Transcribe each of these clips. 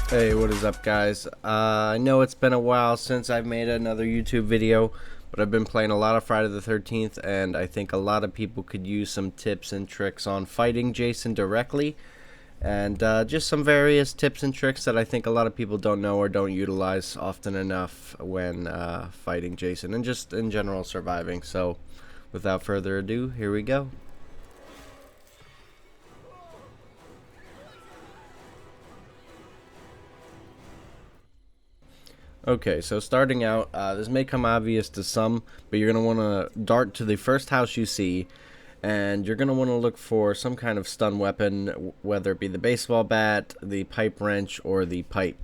Hey, what is up, guys? I know it's been a while since I've made another YouTube video, but I've been playing a lot of Friday the 13th, and I think a lot of people could use some tips and tricks on fighting Jason directly, and just some various tips and tricks that I think a lot of people don't know or don't utilize often enough when fighting Jason, and just in general surviving. So, without further ado, here we go. Okay, so starting out, this may come obvious to some, but you're going to want to dart to the first house you see, and you're going to want to look for some kind of stun weapon, whether it be the baseball bat, the pipe wrench, or the pipe.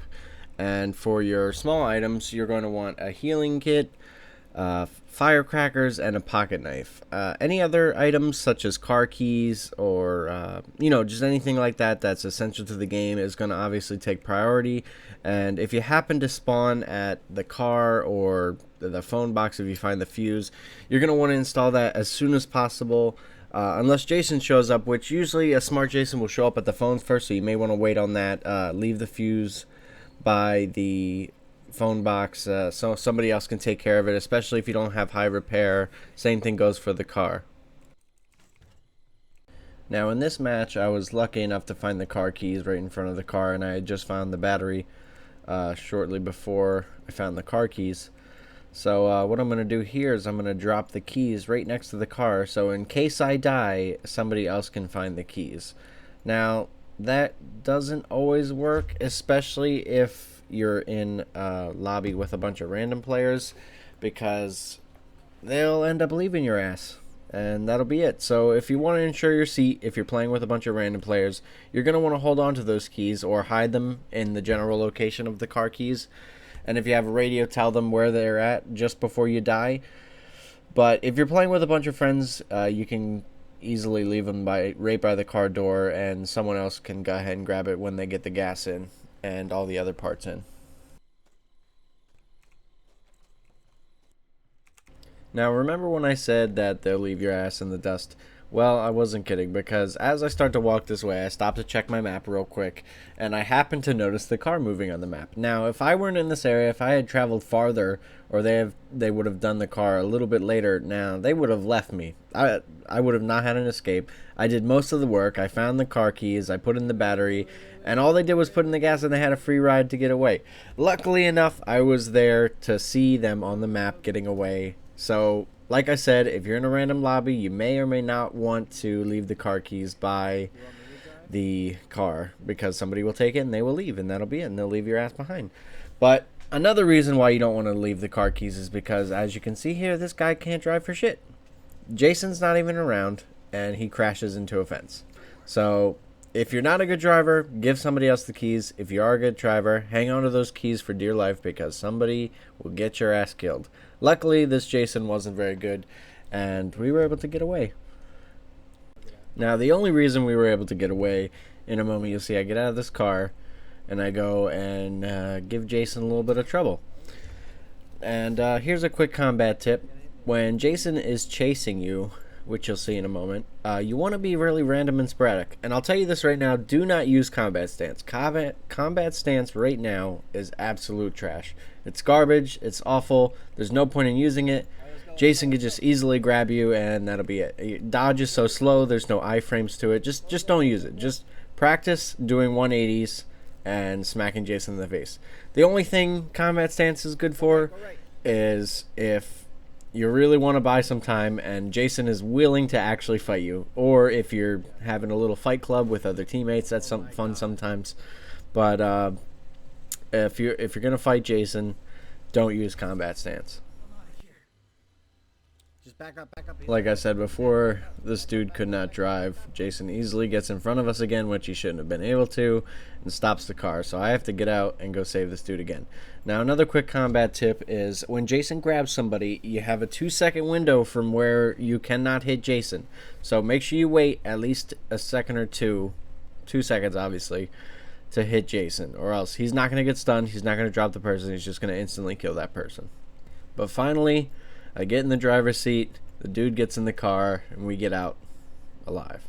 And for your small items, you're going to want a healing kit, firecrackers, and a pocket knife. Any other items such as car keys or just anything like that that's essential to the game is going to obviously take priority. And if you happen to spawn at the car or the phone box, if you find the fuse, you're going to want to install that as soon as possible. Unless Jason shows up, which usually a smart Jason will show up at the phones first, so you may want to wait on that. Leave the fuse by the phone box so somebody else can take care of it, especially if you don't have high repair. Same thing goes for the car. Now in this match, I was lucky enough to find the car keys right in front of the car, and I had just found the battery shortly before I found the car keys. So what I'm going to do here is I'm going to drop the keys right next to the car, so in case I die, somebody else can find the keys. Now that doesn't always work, especially if you're in a lobby with a bunch of random players, because they'll end up leaving your ass, and that'll be it. So if you want to ensure your seat, if you're playing with a bunch of random players, you're going to want to hold on to those keys or hide them in the general location of the car keys. And if you have a radio, tell them where they're at just before you die. But if you're playing with a bunch of friends, you can easily leave them right by the car door, and someone else can go ahead and grab it when they get the gas in and all the other parts in. Now remember when I said that they'll leave your ass in the dust? Well, I wasn't kidding, because as I start to walk this way, I stop to check my map real quick, and I happen to notice the car moving on the map. Now, if I weren't in this area, if I had traveled farther, or they would have done the car a little bit later, now they would have left me. I would have not had an escape. I did most of the work. I found the car keys, I put in the battery, and all they did was put in the gas, and they had a free ride to get away. Luckily enough, I was there to see them on the map getting away. So, like I said, if you're in a random lobby, you may or may not want to leave the car keys by the car, because somebody will take it and they will leave, and that'll be it, and they'll leave your ass behind. But another reason why you don't want to leave the car keys is because, as you can see here, this guy can't drive for shit. Jason's not even around, and he crashes into a fence. So if you're not a good driver, give somebody else the keys. If you are a good driver, hang on to those keys for dear life, because somebody will get your ass killed. Luckily, this Jason wasn't very good, and we were able to get away. Now, the only reason we were able to get away, in a moment you'll see I get out of this car, and I go and give Jason a little bit of trouble. And here's a quick combat tip. When Jason is chasing you, which you'll see in a moment, you want to be really random and sporadic. And I'll tell you this right now, do not use combat stance. Combat stance right now is absolute trash. It's garbage, it's awful, there's no point in using it. Jason could just easily grab you, and that'll be it. Dodge is so slow, there's no iframes to it. Just don't use it. Just practice doing 180s and smacking Jason in the face. The only thing combat stance is good for is if you really want to buy some time and Jason is willing to actually fight you, or if you're having a little fight club with other teammates. That's fun sometimes. But if you're gonna fight Jason, don't use combat stance. Just back up. Like I said before, this dude could not drive. Jason easily gets in front of us again, which he shouldn't have been able to, and stops the car. So I have to get out and go save this dude again. Now, another quick combat tip is when Jason grabs somebody, you have a 2-second window from where you cannot hit Jason. So make sure you wait at least a second or 2 seconds obviously, to hit Jason, or else he's not going to get stunned, he's not going to drop the person, he's just going to instantly kill that person. But finally, I get in the driver's seat, the dude gets in the car, and we get out alive.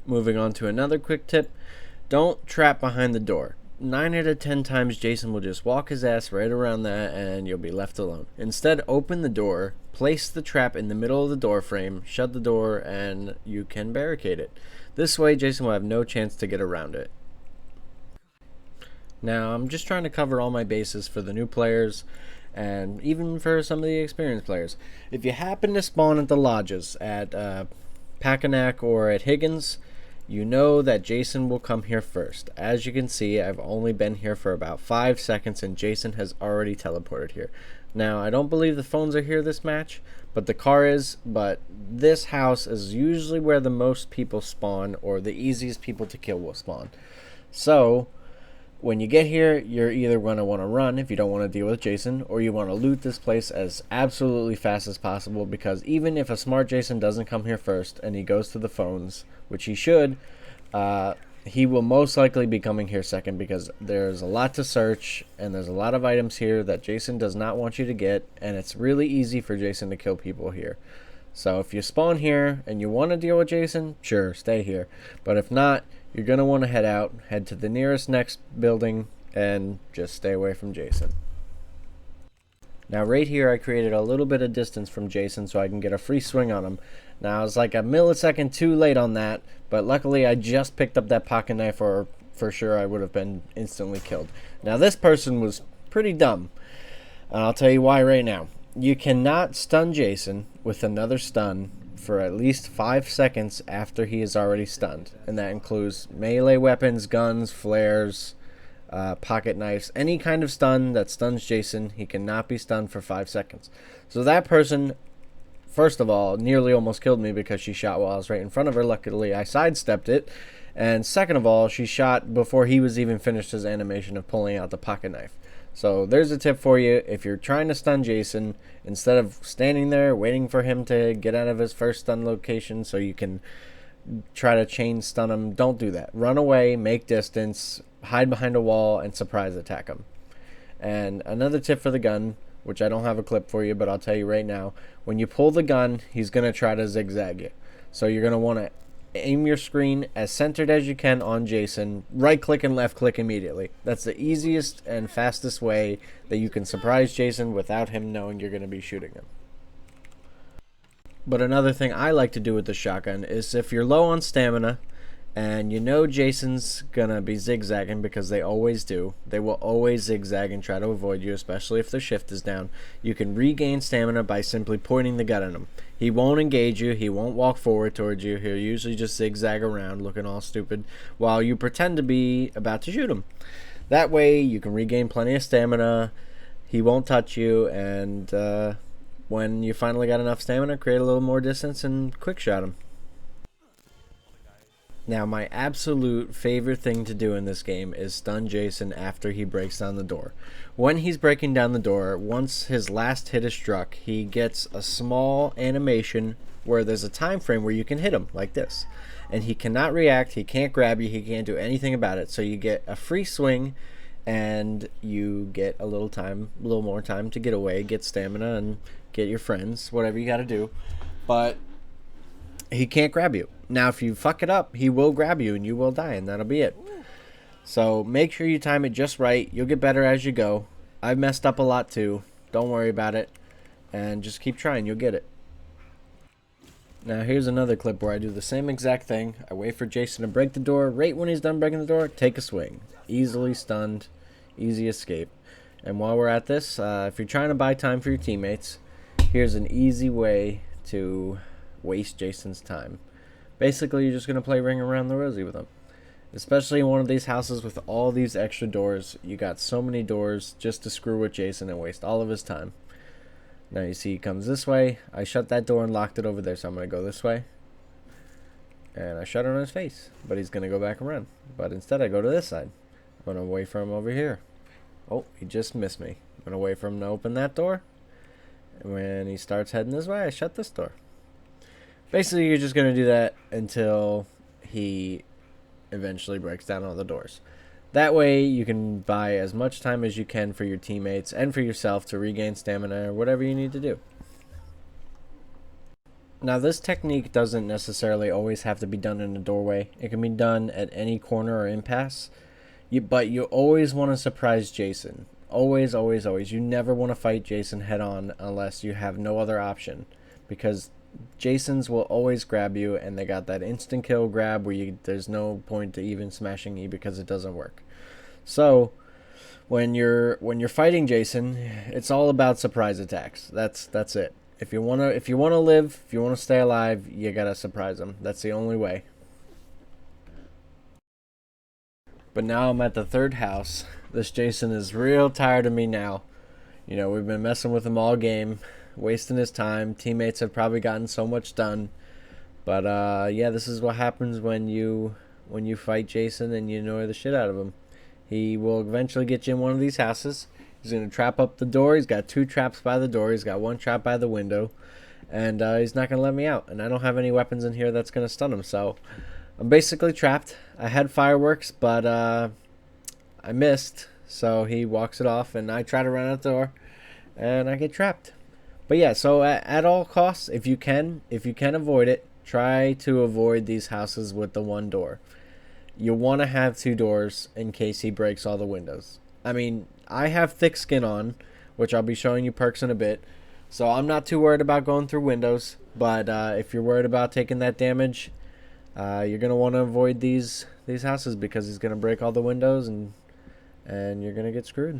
Moving on to another quick tip. Don't trap behind the door. 9 out of 10 times Jason will just walk his ass right around that and you'll be left alone. Instead, open the door, place the trap in the middle of the door frame, shut the door, and you can barricade it. This way, Jason will have no chance to get around it. Now, I'm just trying to cover all my bases for the new players and even for some of the experienced players. If you happen to spawn at the lodges at Pacanac or at Higgins, you know that Jason will come here first. As you can see, I've only been here for about 5 seconds and Jason has already teleported here. Now, I don't believe the phones are here this match, but the car is. But this house is usually where the most people spawn, or the easiest people to kill will spawn. So, when you get here, you're either going to want to run if you don't want to deal with Jason, or you want to loot this place as absolutely fast as possible, because even if a smart Jason doesn't come here first and he goes to the phones, which he should, he will most likely be coming here second, because there's a lot to search and there's a lot of items here that Jason does not want you to get, and it's really easy for Jason to kill people here. So if you spawn here and you want to deal with Jason, sure, stay here. But if not, you're going to want to head to the nearest next building, and just stay away from Jason. Now right here I created a little bit of distance from Jason so I can get a free swing on him. Now I was like a millisecond too late on that, but luckily I just picked up that pocket knife, or for sure I would have been instantly killed. Now this person was pretty dumb, and I'll tell you why right now. You cannot stun Jason with another stun for at least 5 seconds after he is already stunned, and that includes melee weapons, guns, flares, pocket knives, any kind of stun that stuns Jason. He cannot be stunned for 5 seconds. So that person, first of all, nearly almost killed me because she shot while I was right in front of her. Luckily I sidestepped it, and second of all, she shot before he was even finished his animation of pulling out the pocket knife. So there's a tip for you. If you're trying to stun Jason, instead of standing there waiting for him to get out of his first stun location so you can try to chain stun him, don't do that. Run away, make distance, hide behind a wall, and surprise attack him. And another tip for the gun, which I don't have a clip for you, but I'll tell you right now. When you pull the gun, he's going to try to zigzag you. So you're going to want to aim your screen as centered as you can on Jason. Right click and left click immediately. That's the easiest and fastest way that you can surprise Jason without him knowing you're going to be shooting him. But another thing I like to do with the shotgun is, if you're low on stamina and you know Jason's gonna be zigzagging, because they always do, they will always zigzag and try to avoid you, especially if their shift is down, you can regain stamina by simply pointing the gun at him. He won't engage you, he won't walk forward towards you, he'll usually just zigzag around looking all stupid while you pretend to be about to shoot him. That way you can regain plenty of stamina, he won't touch you, and when you finally got enough stamina, create a little more distance and quick shot him. Now, my absolute favorite thing to do in this game is stun Jason after he breaks down the door. When he's breaking down the door, once his last hit is struck, he gets a small animation where there's a time frame where you can hit him, like this. And he cannot react, he can't grab you, he can't do anything about it. So you get a free swing, and you get a little more time to get away, get stamina, and get your friends, whatever you gotta do. But he can't grab you. Now, if you fuck it up, he will grab you and you will die, and that'll be it. So make sure you time it just right. You'll get better as you go. I've messed up a lot too. Don't worry about it. And just keep trying. You'll get it. Now, here's another clip where I do the same exact thing. I wait for Jason to break the door. Right when he's done breaking the door, take a swing. Easily stunned. Easy escape. And while we're at this, if you're trying to buy time for your teammates, here's an easy way to waste Jason's time. Basically, you're just going to play Ring Around the Rosie with him. Especially in one of these houses with all these extra doors. You got so many doors just to screw with Jason and waste all of his time. Now you see he comes this way. I shut that door and locked it over there, so I'm going to go this way. And I shut it on his face. But he's going to go back around. But instead I go to this side. I'm going to wait for him over here. Oh, he just missed me. I'm going to wait for him to open that door. And when he starts heading this way, I shut this door. Basically, you're just going to do that until he eventually breaks down all the doors. That way, you can buy as much time as you can for your teammates and for yourself to regain stamina or whatever you need to do. Now, this technique doesn't necessarily always have to be done in a doorway. It can be done at any corner or impasse. But you always want to surprise Jason. Always, always, always. You never want to fight Jason head on unless you have no other option. Because Jasons will always grab you, and they got that instant kill grab where there's no point to even smashing E because it doesn't work. So when you're fighting Jason, it's all about surprise attacks. That's it. If you wanna live, if you wanna stay alive, you gotta surprise him. That's the only way. But now I'm at the third house. This Jason is real tired of me now. You know, we've been messing with him all game, wasting his time. Teammates have probably gotten so much done. But yeah, this is what happens when you fight Jason and you annoy the shit out of him. He will eventually get you in one of these houses. He's going to trap up the door. He's got 2 traps by the door. He's got 1 trap by the window. And he's not going to let me out. And I don't have any weapons in here that's going to stun him. So I'm basically trapped. I had fireworks, but I missed. So he walks it off, and I try to run out the door, and I get trapped. But yeah, so at all costs, if you can avoid it, try to avoid these houses with the 1 door. You want to have 2 doors in case he breaks all the windows. I mean, I have thick skin on, which I'll be showing you perks in a bit. So I'm not too worried about going through windows. But if you're worried about taking that damage, you're going to want to avoid these houses because he's going to break all the windows and you're going to get screwed.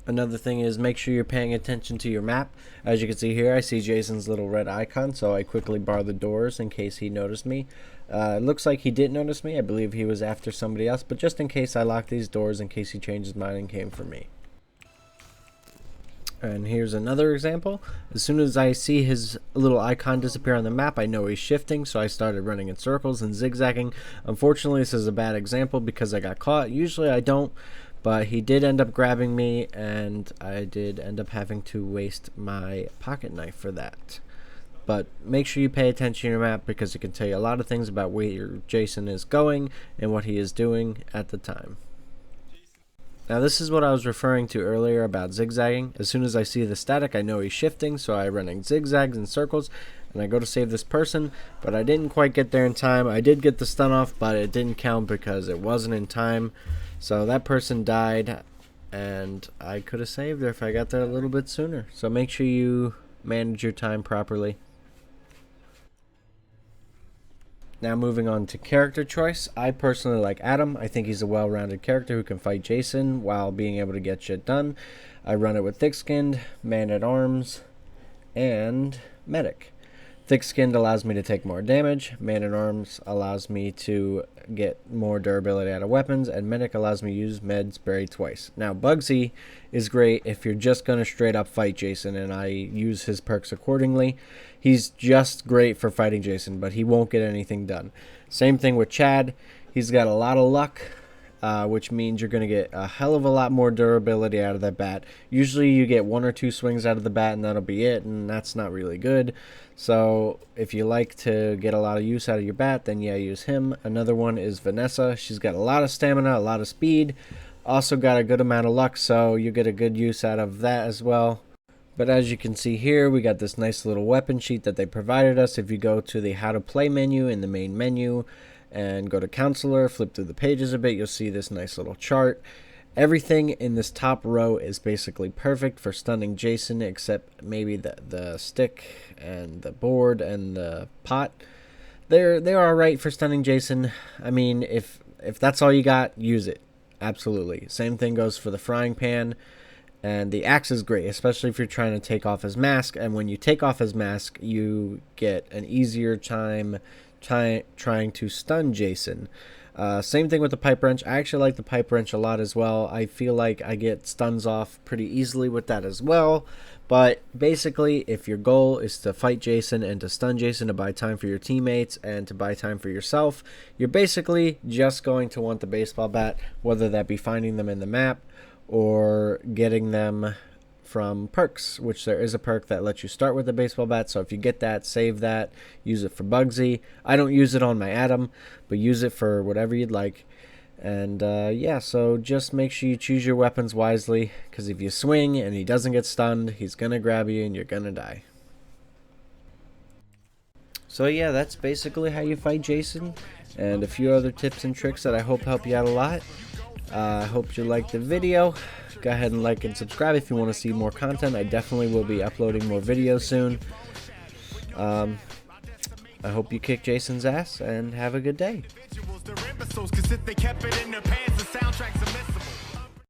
Another thing is make sure you're paying attention to your map. As you can see here, I see Jason's little red icon, so I quickly bar the doors in case he noticed me. It looks like he didn't notice me. I believe he was after somebody else, but just in case, I locked these doors in case he changed his mind and came for me. And here's another example. As soon as I see his little icon disappear on the map, I know he's shifting, so I started running in circles and zigzagging. Unfortunately, this is a bad example because I got caught. Usually I don't, but he did end up grabbing me, and I did end up having to waste my pocket knife for that. But make sure you pay attention to your map because it can tell you a lot of things about where Jason is going and what he is doing at the time. Now this is what I was referring to earlier about zigzagging. As soon as I see the static, I know he's shifting, so I run in zigzags and circles, and I go to save this person, but I didn't quite get there in time. I did get the stun off, but it didn't count because it wasn't in time. So that person died, and I could have saved her if I got there a little bit sooner. So make sure you manage your time properly. Now moving on to character choice, I personally like Adam. I think he's a well-rounded character who can fight Jason while being able to get shit done. I run it with Thick-Skinned, Man-at-Arms, and Medic. Thick-Skinned allows me to take more damage, Man-at-Arms allows me to get more durability out of weapons, and Medic allows me to use Med Spray twice. Now Bugsy is great if you're just going to straight up fight Jason, and I use his perks accordingly. He's just great for fighting Jason, but he won't get anything done. Same thing with Chad. He's got a lot of luck, which means you're going to get a hell of a lot more durability out of that bat. Usually you get 1 or 2 swings out of the bat, and that'll be it, and that's not really good. So if you like to get a lot of use out of your bat, then yeah, use him. Another one is Vanessa. She's got a lot of stamina, a lot of speed, also got a good amount of luck, so you get a good use out of that as well. But as you can see here, we got this nice little weapon sheet that they provided us. If you go to the how to play menu in the main menu and go to counselor, flip through the pages a bit, you'll see this nice little chart. Everything in this top row is basically perfect for stunning Jason, except maybe the stick and the board and the pot. They're alright for stunning Jason. I mean, if that's all you got, use it. Absolutely. Same thing goes for the frying pan. And the axe is great, especially if you're trying to take off his mask. And when you take off his mask, you get an easier time trying to stun Jason. Same thing with the pipe wrench. I actually like the pipe wrench a lot as well. I feel like I get stuns off pretty easily with that as well. But basically, if your goal is to fight Jason and to stun Jason to buy time for your teammates and to buy time for yourself, you're basically just going to want the baseball bat, whether that be finding them in the map or getting them from perks, which there is a perk that lets you start with the baseball bat. So if you get that, save that, use it for Bugsy. I don't use it on my Adam, but use it for whatever you'd like. And yeah, so just make sure you choose your weapons wisely, because if you swing and he doesn't get stunned, he's gonna grab you and you're gonna die. So yeah, that's basically how you fight Jason, and a few other tips and tricks that I hope help you out a lot. I hope you liked the video. Go ahead and like and subscribe if you want to see more content. I definitely will be uploading more videos soon. I hope you kick Jason's ass and have a good day.